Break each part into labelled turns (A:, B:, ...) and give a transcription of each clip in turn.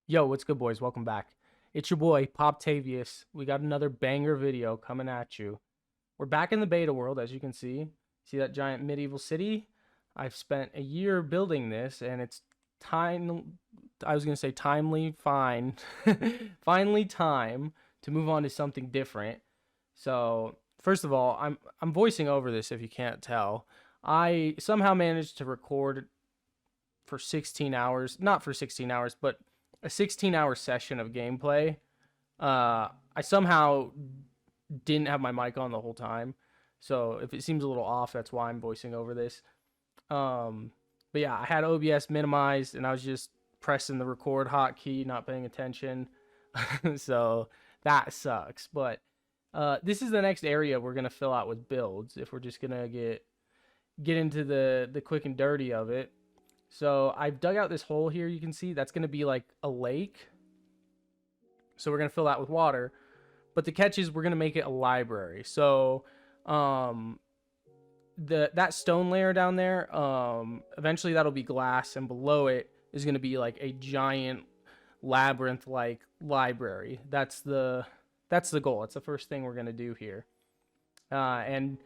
A: Yo, what's good, boys? Welcome back. It's your boy, Poptavius. We got another banger video coming at you. We're back in the beta world, as you can see. See that giant medieval city? I've spent a year building this, and it's time. I was gonna say timely, fine, finally time to move on to something different. So, first of all, I'm voicing over this if you can't tell. I somehow managed to record for 16 hours, not for 16 hours, but a 16-hour session of gameplay. I somehow didn't have my mic on the whole time. So if it seems a little off, that's why I'm voicing over this. Um, but yeah, I had OBS minimized and I was just pressing the record hotkey, not paying attention. So that sucks. But this is the next area we're gonna fill out with builds if we're just gonna get into the quick and dirty of it. So I've dug out this hole here. You can see that's going to be like a lake. So we're going to fill that with water. But the catch is we're going to make it a library. So that stone layer down there, eventually that'll be glass. And below it is going to be like a giant labyrinth-like library. That's the goal. It's the first thing we're going to do here. And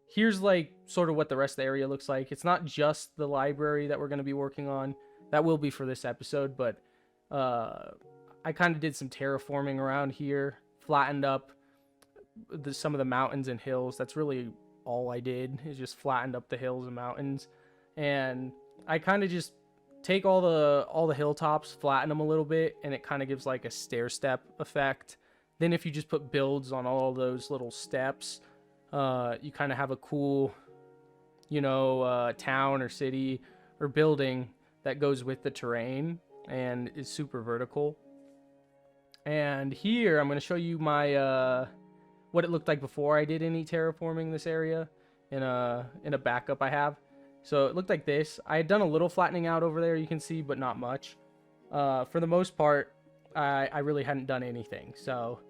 A: here's like sort of what the rest of the area looks like. It's not just the library that we're going to be working on. That will be for this episode, but I kind of did some terraforming around here, flattened up some of the mountains and hills. That's really all I did, is just flattened up the hills and mountains. And I kind of just take all the hilltops, flatten them a little bit, and it kind of gives like a stair step effect. Then if you just put builds on all those little steps, you kind of have a cool, town or city or building that goes with the terrain and is super vertical. And here I'm going to show you my what it looked like before I did any terraforming this area in a backup I have. So it looked like this. I had done a little flattening out over there, you can see, but not much. For the most part, I really hadn't done anything. So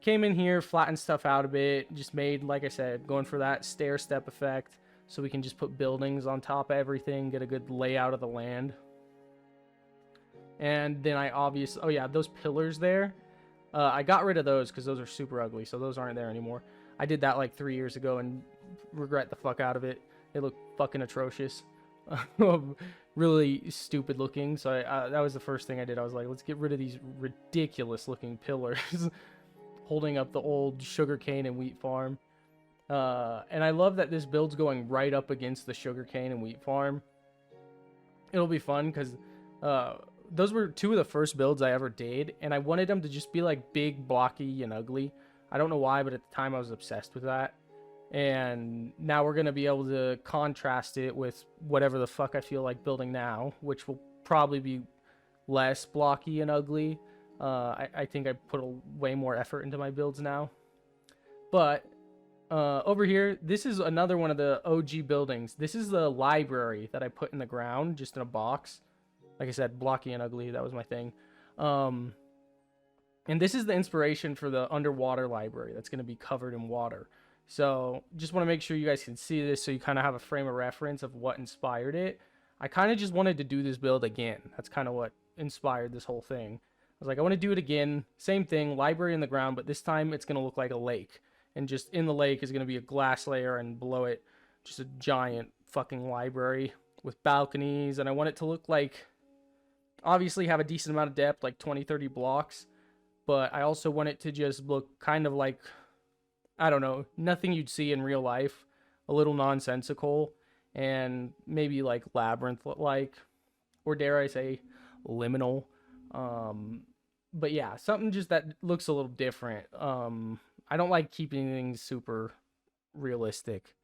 A: came in here, flattened stuff out a bit, just made, like I said, going for that stair step effect, so we can just put buildings on top of everything, get a good layout of the land. And then oh yeah, those pillars there, I got rid of those because those are super ugly, so those aren't there anymore. I did that like 3 years ago and regret the fuck out of it. They look fucking atrocious. Really stupid looking. So that was the first thing I did. I was like, let's get rid of these ridiculous looking pillars holding up the old sugarcane and wheat farm. And I love that this build's going right up against the sugarcane and wheat farm. It'll be fun because those were two of the first builds I ever did, and I wanted them to just be like big, blocky, and ugly. I don't know why, but at the time I was obsessed with that. And now we're going to be able to contrast it with whatever the fuck I feel like building now, which will probably be less blocky and ugly. I think I put way more effort into my builds now. But over here, this is another one of the OG buildings. This is the library that I put in the ground, just in a box. Like I said, blocky and ugly, that was my thing. And this is the inspiration for the underwater library that's going to be covered in water. So just want to make sure you guys can see this so you kind of have a frame of reference of what inspired it. I kind of just wanted to do this build again. That's kind of what inspired this whole thing. I was like, I want to do it again. Same thing, library in the ground, but this time it's going to look like a lake. And just in the lake is going to be a glass layer, and below it, just a giant fucking library with balconies. And I want it to look like, obviously have a decent amount of depth, like 20-30 blocks. But I also want it to just look kind of like, I don't know, nothing you'd see in real life, a little nonsensical, and maybe like labyrinth-like, or dare I say, liminal. But yeah, something just that looks a little different. I don't like keeping things super realistic.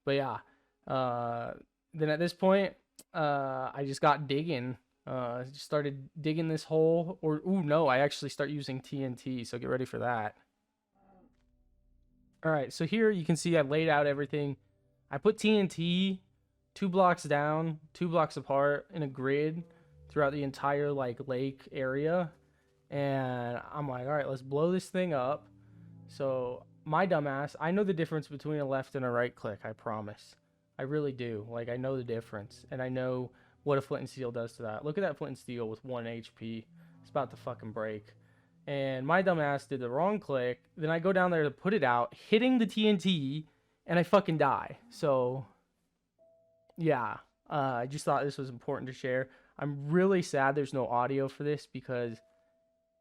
A: But yeah, then at this point, I just got digging. Just started digging this hole, or ooh no, I actually start using TNT, so get ready for that. All right, so here you can see I laid out everything. I put TNT 2 blocks down, 2 blocks apart in a grid throughout the entire like lake area. And I'm like, all right, let's blow this thing up. So my dumbass, I know the difference between a left and a right click, I promise. I really do. Like, I know the difference. And I know what a flint and steel does to that. Look at that flint and steel with 1 HP. It's about to fucking break. And my dumbass did the wrong click. Then I go down there to put it out, hitting the TNT, and I fucking die. So, yeah. I just thought this was important to share. I'm really sad there's no audio for this because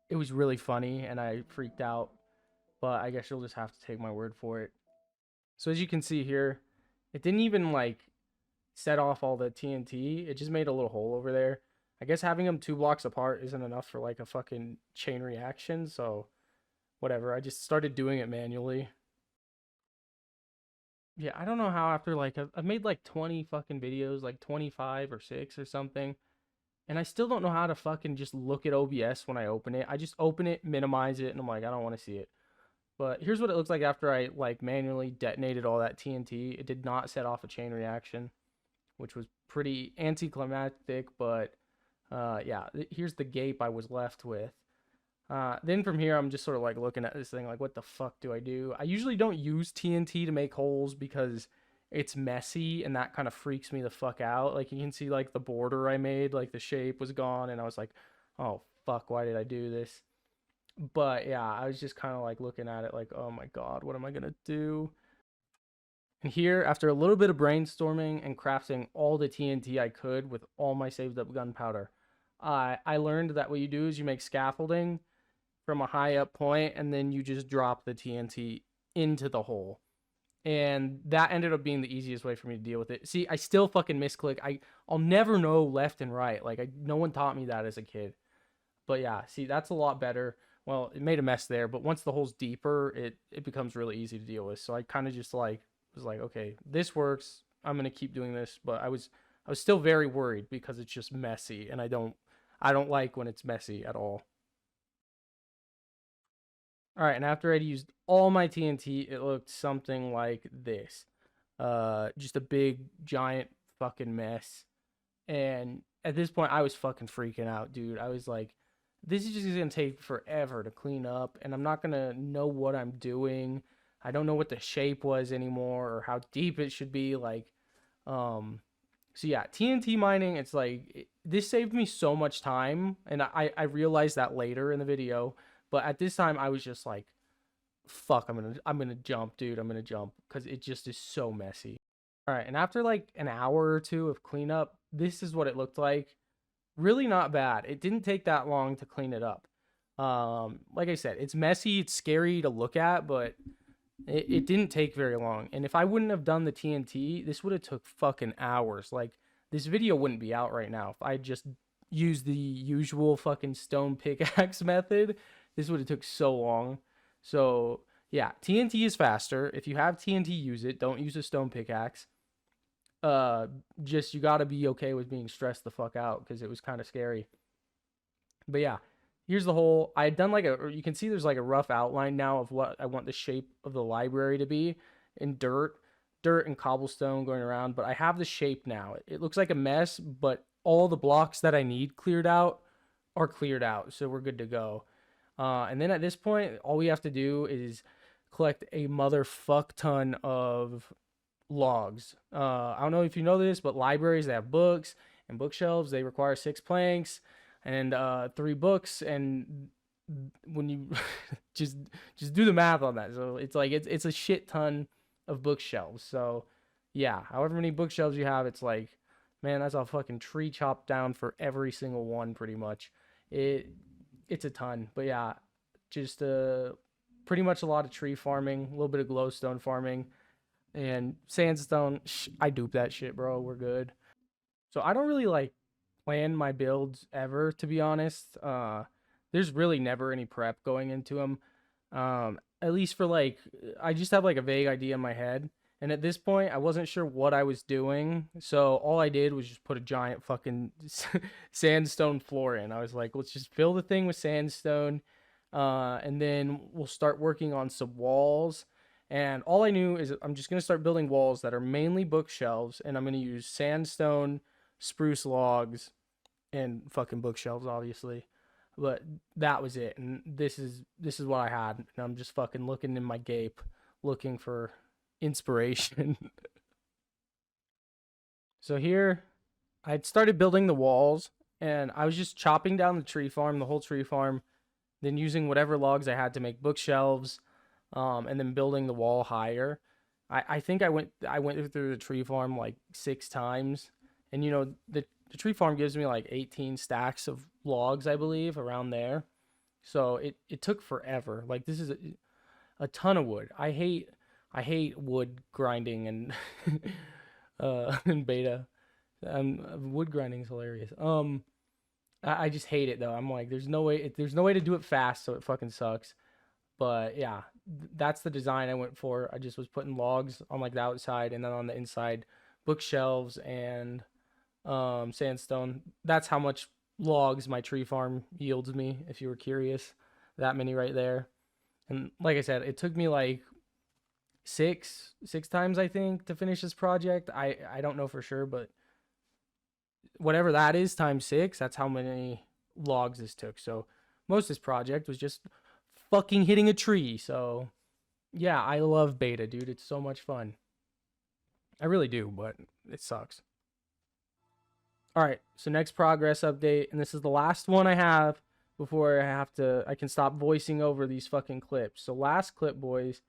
A: it was really funny and I freaked out. But I guess you'll just have to take my word for it. So as you can see here, it didn't even like set off all the TNT. It just made a little hole over there. I guess having them 2 blocks apart isn't enough for like a fucking chain reaction. So whatever. I just started doing it manually. Yeah, I don't know how after like I've made like 20 fucking videos, like 25 or 6 or something. And I still don't know how to fucking just look at OBS when I open it. I just open it, minimize it, and I'm like, I don't want to see it. But here's what it looks like after I like manually detonated all that TNT. It did not set off a chain reaction, which was pretty anticlimactic, but yeah, here's the gape I was left with. Then from here, I'm just sort of like looking at this thing like, what the fuck do I do? I usually don't use TNT to make holes because it's messy and that kind of freaks me the fuck out. Like you can see like the border I made, like the shape was gone and I was like, oh fuck, why did I do this? But yeah, I was just kind of like looking at it like, oh my god, what am I gonna do? And here, after a little bit of brainstorming and crafting all the TNT I could with all my saved up gunpowder, I learned that what you do is you make scaffolding from a high up point and then you just drop the TNT into the hole. And that ended up being the easiest way for me to deal with it. See, I still fucking misclick. I'll never know left and right. Like no one taught me that as a kid. But yeah, see, that's a lot better. Well, it made a mess there, but once the hole's deeper, it becomes really easy to deal with. So I kind of just like was like, okay, this works. I'm gonna keep doing this. But I was still very worried because it's just messy, and I don't like when it's messy at all. All right, and after I'd used all my TNT, it looked something like this. Just a big giant fucking mess. And at this point, I was fucking freaking out, dude. I was like, this is just gonna take forever to clean up, and I'm not gonna know what I'm doing. I don't know what the shape was anymore or how deep it should be. Um, so yeah, TNT mining, it's like this saved me so much time, and I realized that later in the video. But at this time, I was just like, fuck, I'm gonna jump, dude. I'm gonna jump because it just is so messy. All right, and after like an hour or two of cleanup, this is what it looked like. Really not bad. It didn't take that long to clean it up. Like I said, it's messy, it's scary to look at, but it didn't take very long. And if I wouldn't have done the TNT, this would have took fucking hours. Like this video wouldn't be out right now if I just used the usual fucking stone pickaxe method. This would have took so long. So yeah, TNT is faster. If you have TNT, use it. Don't use a stone pickaxe. Just you gotta be okay with being stressed the fuck out because it was kind of scary. But yeah, here's the whole. I had done like you can see there's like a rough outline now of what I want the shape of the library to be in dirt and cobblestone going around. But I have the shape now. It looks like a mess, but all the blocks that I need cleared out are cleared out, so we're good to go. And then at this point, all we have to do is collect a motherfuck ton of logs. I don't know if you know this, but libraries, they have books, and bookshelves, they require 6 planks and 3 books. And when you just just do the math on that, so it's like it's a shit ton of bookshelves. So yeah, however many bookshelves you have, it's like, man, that's a fucking tree chopped down for every single one pretty much. It's a ton. But yeah, just pretty much a lot of tree farming, a little bit of glowstone farming, and sandstone. I dupe that shit, bro. We're good. So I don't really like plan my builds ever, to be honest. There's really never any prep going into them. At least for like, I just have like a vague idea in my head. And at this point, I wasn't sure what I was doing. So all I did was just put a giant fucking sandstone floor in. I was like, let's just fill the thing with sandstone. And then we'll start working on some walls. And all I knew is I'm just going to start building walls that are mainly bookshelves. And I'm going to use sandstone, spruce logs, and fucking bookshelves, obviously. But that was it. And this is what I had. And I'm just fucking looking in my gape, looking for inspiration. So here, I'd started building the walls, and I was just chopping down the tree farm, the whole tree farm, then using whatever logs I had to make bookshelves, and then building the wall higher. I think I went through the tree farm like 6 times, and the tree farm gives me like 18 stacks of logs, I believe, around there. So it took forever. Like this is a ton of wood. I hate wood grinding and and beta. Wood grinding is hilarious. I just hate it though. I'm like, there's no way to do it fast, so it fucking sucks. But yeah, that's the design I went for. I just was putting logs on like the outside, and then on the inside, bookshelves and sandstone. That's how much logs my tree farm yields me, if you were curious. That many right there. And like I said, it took me like six times I think to finish this project. I don't know for sure, but whatever that is times six, that's how many logs this took. So most of this project was just fucking hitting a tree. So yeah, I love beta, dude. It's so much fun. I really do, but it sucks. All right, so next progress update, and this is the last one I have before I can stop voicing over these fucking clips. So last clip, boys.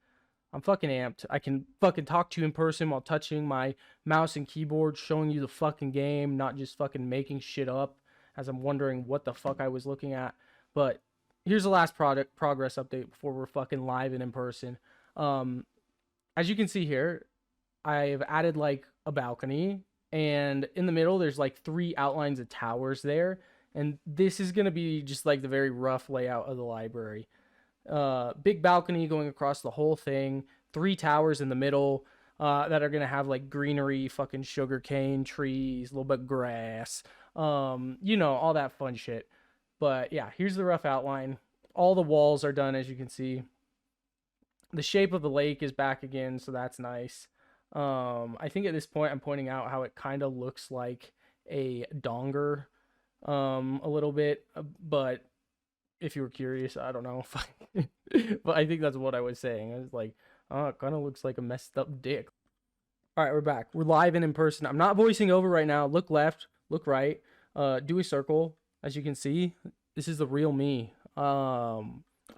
A: I'm fucking amped. I can fucking talk to you in person while touching my mouse and keyboard, showing you the fucking game, not just fucking making shit up as I'm wondering what the fuck I was looking at. But here's the last product progress update before we're fucking live and in person. Um, as you can see here, I've added like a balcony, and in the middle there's like 3 outlines of towers there, and this is gonna be just like the very rough layout of the library. Big balcony going across the whole thing, 3 towers in the middle, that are gonna have like greenery, fucking sugarcane trees, a little bit of grass, all that fun shit. But yeah, here's the rough outline. All the walls are done, as you can see. The shape of the lake is back again, so that's nice. I think at this point I'm pointing out how it kind of looks like a donger, a little bit, but if you were curious, I don't know. But I think that's what I was saying. I was like, oh, it kind of looks like a messed up dick. All right, we're back. We're live and in person. I'm not voicing over right now. Look left, look right, do a circle. As you can see, this is the real me. I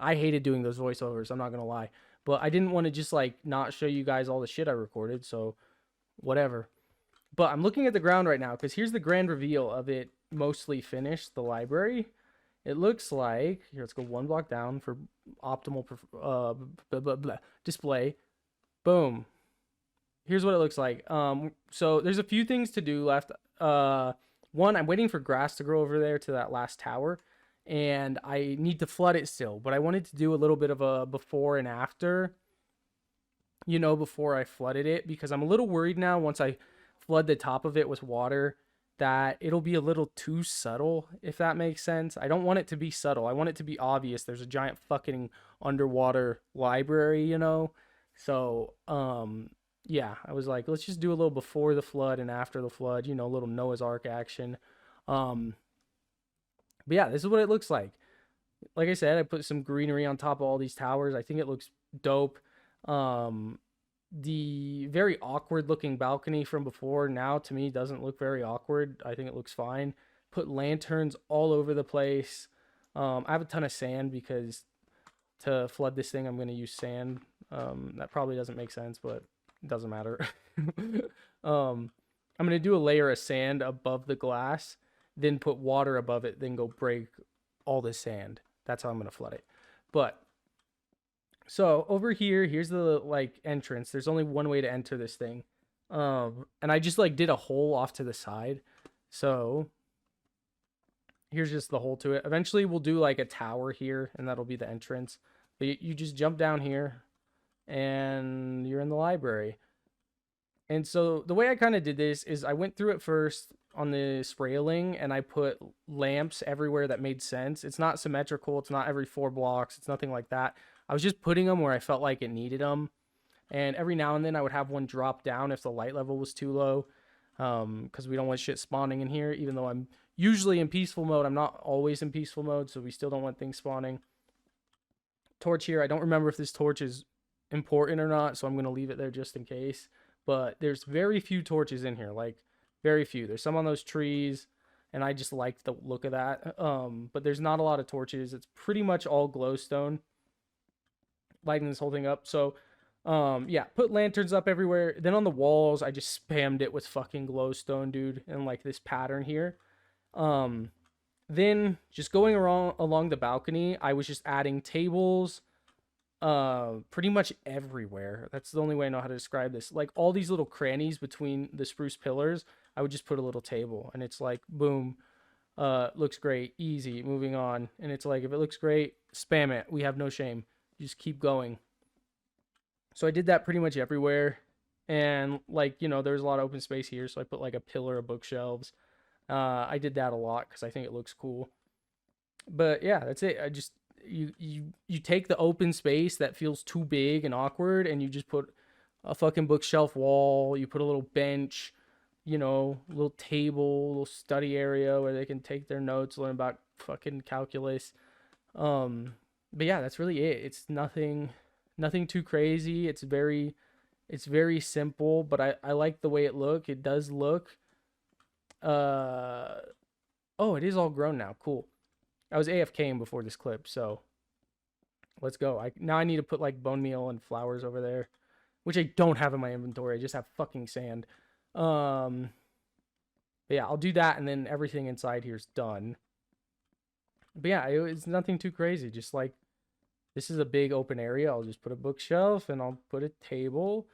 A: hated doing those voiceovers, I'm not gonna lie. But I didn't want to just like not show you guys all the shit I recorded, so whatever. But I'm looking at the ground right now because here's the grand reveal of it mostly finished, the library. It looks like, here, let's go 1 block down for optimal blah, blah, blah, display. Boom. Here's what it looks like. So there's a few things to do left. One, I'm waiting for grass to grow over there to that last tower, and I need to flood it still. But I wanted to do a little bit of a before and after, before I flooded it, because I'm a little worried now once I flood the top of it with water that it'll be a little too subtle, if that makes sense. I don't want it to be subtle. I want it to be obvious. There's a giant fucking underwater library. So, yeah, I was like, let's just do a little before the flood and after the flood, a little Noah's Ark action. But yeah, this is what it looks like. Like I said, I put some greenery on top of all these towers. I think it looks dope. The very awkward looking balcony from before now to me doesn't look very awkward. I think it looks fine. Put lanterns all over the place. I have a ton of sand because to flood this thing I'm going to use sand. That probably doesn't make sense, but it doesn't matter. I'm going to do a layer of sand above the glass, then put water above it, then go break all the sand. That's how I'm going to flood it. But so over here, here's the like entrance. There's only one way to enter this thing. And I just like did a hole off to the side. So here's just the hole to it. Eventually we'll do like a tower here, and that'll be the entrance. But you just jump down here and you're in the library. And so the way I kind of did this is I went through it first on this railing, and I put lamps everywhere that made sense. It's not symmetrical. It's not every 4 blocks. It's nothing like that. I was just putting them where I felt like it needed them. And every now and then I would have one drop down if the light level was too low. Because we don't want shit spawning in here. Even though I'm usually in peaceful mode, I'm not always in peaceful mode. So we still don't want things spawning. Torch here. I don't remember if this torch is important or not, so I'm going to leave it there just in case. But there's very few torches in here. Like, very few. There's some on those trees. and I just liked the look of that. But there's not a lot of torches. It's pretty much all glowstone lighting this whole thing up. So yeah, put lanterns up everywhere. Then on the walls, I just spammed it with fucking glowstone, dude, and like this pattern here. Um then just going around along the balcony, I was just adding tables pretty much everywhere. That's the only way I know how to describe this. Like all these little crannies between the spruce pillars, I would just put a little table, and it's like boom, looks great, easy, moving on. And it's like if it looks great, spam it. We have no shame. Just keep going. So I did that pretty much everywhere. And like, you know, there's a lot of open space here, so I put like a pillar of bookshelves. I did that a lot because I think it looks cool. But yeah, that's it. I just you take the open space that feels too big and awkward, and you just put a fucking bookshelf wall. You put a little bench, you know, a little table, a little study area where they can take their notes, learn about fucking calculus. Um, but yeah, that's really it. It's nothing too crazy. It's very simple, but I like the way it look. It does look. Uh oh, it is all grown now. Cool. I was AFKing before this clip, so let's go. I need to put like bone meal and flowers over there, which I don't have in my inventory. I just have fucking sand. Um, but yeah, I'll do that, and then everything inside here is done. But yeah, it's nothing too crazy. Just like this is a big open area. I'll just put a bookshelf and I'll put a table,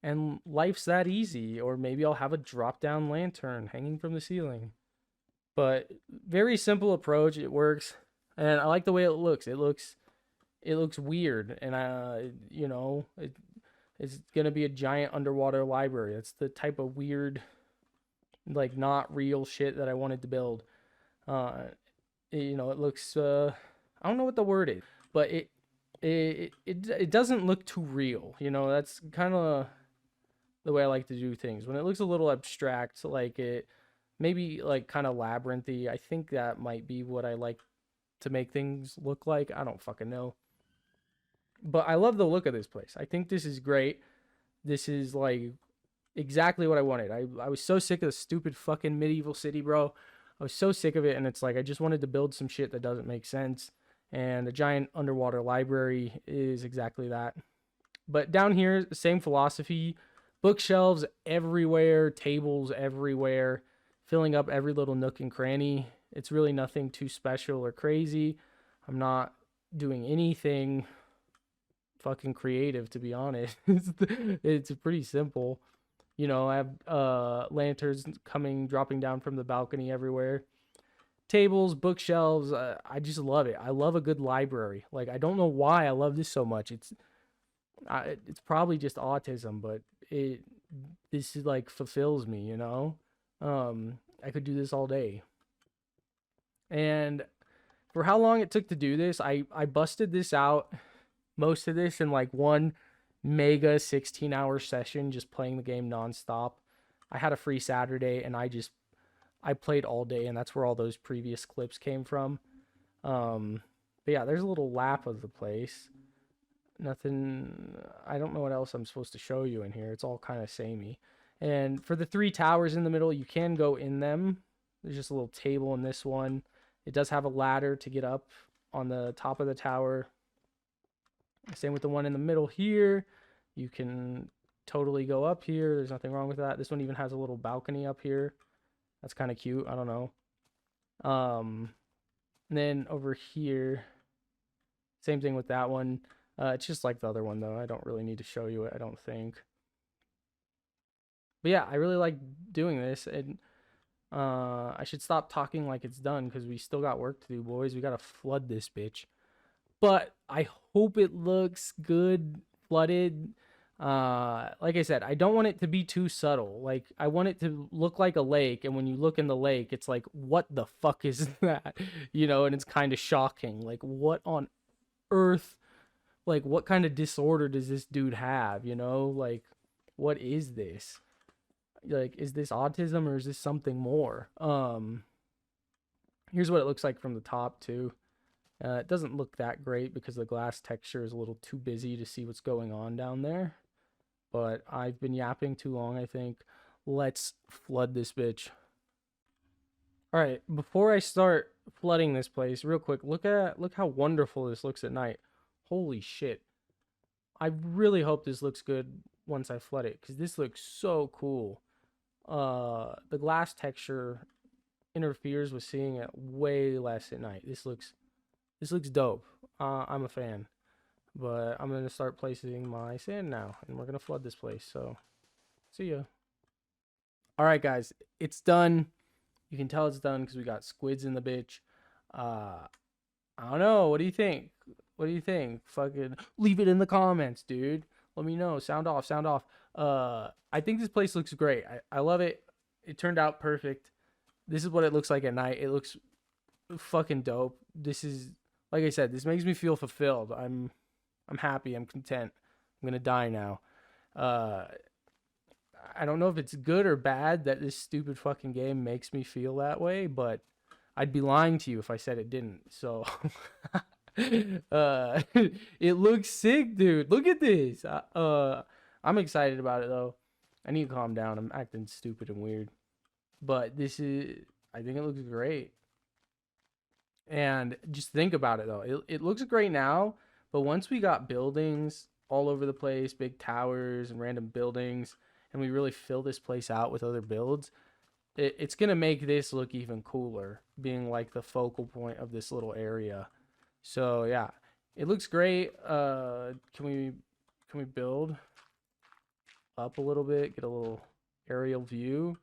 A: and life's that easy. Or maybe I'll have a drop down lantern hanging from the ceiling. But very simple approach. It works, and I like the way it looks. It looks weird, and it's gonna be a giant underwater library. It's the type of weird, like not real shit that I wanted to build. Uh, it looks. I don't know what the word is, but it doesn't look too real. That's kind of the way I like to do things. When it looks a little abstract, like it maybe like kind of labyrinthy, I think that might be what I like to make things look like. I don't fucking know. But I love the look of this place. I think this is great. This is like exactly what I wanted. I was so sick of the stupid fucking medieval city, bro. I was so sick of it, and it's like I just wanted to build some shit that doesn't make sense. And a giant underwater library is exactly that. But down here, same philosophy. Bookshelves everywhere, tables everywhere, filling up every little nook and cranny. It's really nothing too special or crazy. I'm not doing anything fucking creative, to be honest. It's pretty simple. I have lanterns dropping down from the balcony everywhere. Tables, bookshelves. I just love it. I love a good library. Like I don't know why I love this so much. It's probably just autism, but this is like fulfills me. I could do this all day. And for how long it took to do this, I busted this out, most of this in like one mega 16-hour session, just playing the game nonstop. I had a free Saturday, and I played all day, and that's where all those previous clips came from. But yeah, there's a little lap of the place. Nothing. I don't know what else I'm supposed to show you in here. It's all kind of samey. And for the 3 towers in the middle, you can go in them. There's just a little table in this one. It does have a ladder to get up on the top of the tower. Same with the one in the middle here. You can totally go up here. There's nothing wrong with that. This one even has a little balcony up here. That's kind of cute. I don't know. And then over here, same thing with that one. It's just like the other one, though. I don't really need to show you it, I don't think. But yeah, I really like doing this, and I should stop talking like it's done, because we still got work to do, boys. We gotta flood this bitch. But I hope it looks good flooded. Like I said, I don't want it to be too subtle. Like I want it to look like a lake, and when you look in the lake, it's like, what the fuck is that? And it's kind of shocking. Like, what on earth? Like, what kind of disorder does this dude have? Like, what is this? Like, is this autism, or is this something more? Here's what it looks like from the top too. It doesn't look that great because the glass texture is a little too busy to see what's going on down there. But I've been yapping too long, I think. Let's flood this bitch. All right, before I start flooding this place, real quick, look how wonderful this looks at night. Holy shit. I really hope this looks good once I flood it cuz this looks so cool. The glass texture interferes with seeing it way less at night. This looks dope. I'm a fan. But I'm going to start placing my sand now and we're going to flood this place. So, see ya. All right, guys, it's done. You can tell it's done because we got squids in the bitch. Uh, I don't know. What do you think? What do you think? Fucking leave it in the comments, dude. Let me know. Sound off. Sound off. I think this place looks great. I love it. It turned out perfect. This is what it looks like at night. It looks fucking dope. This is, like I said, this makes me feel fulfilled. I'm happy. I'm content. I'm gonna die now. Uh, I don't know if it's good or bad that this stupid fucking game makes me feel that way, but I'd be lying to you if I said it didn't. So, uh, it looks sick, dude. Look at this. I'm excited about it though. I need to calm down. I'm acting stupid and weird, but I think it looks great. And just think about it though. It looks great now, but once we got buildings all over the place, big towers and random buildings, and we really fill this place out with other builds, it's gonna make this look even cooler, being like the focal point of this little area. So yeah, it looks great. Can we build up a little bit, get a little aerial view?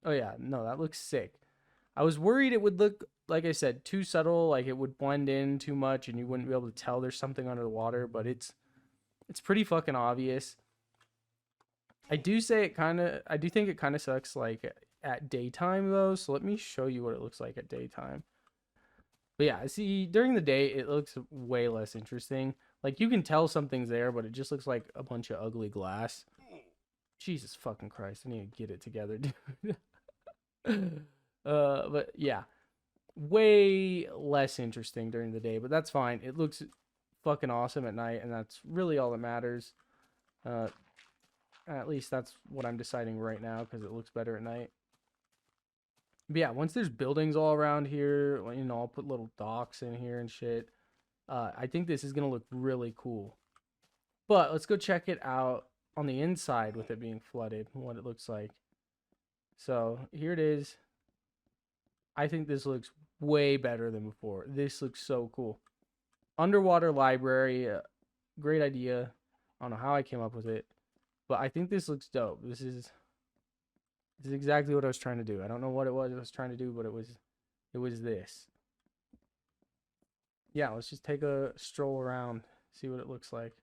A: Oh yeah, no, that looks sick. I was worried it would look, like I said, too subtle, like it would blend in too much and you wouldn't be able to tell there's something under the water, but it's pretty fucking obvious. I do think it kind of sucks like at daytime though, so let me show you what it looks like at daytime. But yeah, see, during the day it looks way less interesting. Like you can tell something's there, but it just looks like a bunch of ugly glass. Jesus fucking Christ, I need to get it together, dude. But yeah, way less interesting during the day, but that's fine. It looks fucking awesome at night, and that's really all that matters. Uh, at least that's what I'm deciding right now because it looks better at night. But yeah, once there's buildings all around here, you know, I'll put little docks in here and shit. I think this is gonna look really cool. But let's go check it out on the inside with it being flooded, what it looks like. So here it is. I think this looks way better than before. This looks so cool. Underwater library, great idea. I don't know how I came up with it, but I think this looks dope. This is exactly what I was trying to do. I don't know what it was I was trying to do, but it was this. Yeah, let's just take a stroll around, see what it looks like.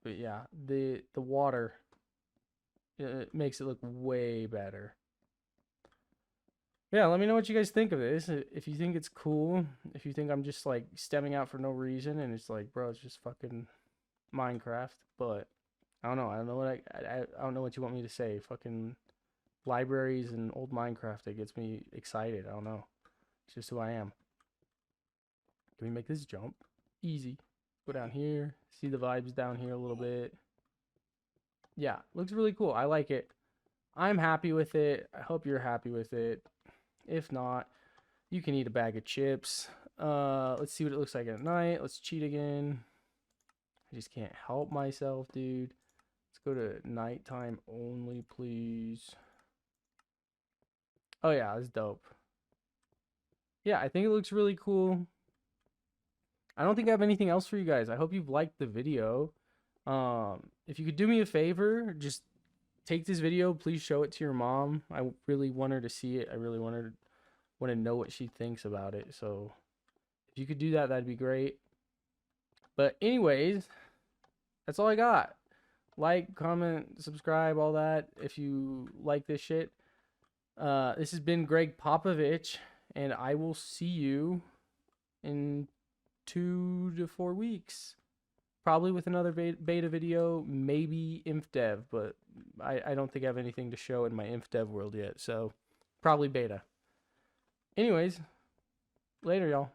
A: But yeah, the water, it makes it look way better. Yeah, let me know what you guys think of this. If you think it's cool, if you think I'm just like stemming out for no reason and it's like, bro, it's just fucking Minecraft. But I don't know. I don't know what I don't know what you want me to say. Fucking libraries and old Minecraft, it gets me excited. I don't know. It's just who I am. Can we make this jump? Easy. Go down here. See the vibes down here a little bit. Yeah, looks really cool. I like it. I'm happy with it. I hope you're happy with it. If not, you can eat a bag of chips. Let's see what it looks like at night. Let's cheat again. I just can't help myself, dude. Let's go to nighttime only, please. Oh yeah, that's dope. Yeah, I think it looks really cool. I don't think I have anything else for you guys. I hope you've liked the video. If you could do me a favor, just take this video, please show it to your mom. I really want her to see it. I really want to know what she thinks about it. So if you could do that, that'd be great. But anyways, that's all I got. Like, comment, subscribe, all that if you like this shit. This has been Greg Popovich, and I will see you in 2 to 4 weeks. Probably with another beta video, maybe inf dev, but I don't think I have anything to show in my inf dev world yet, so probably beta. Anyways, later, y'all.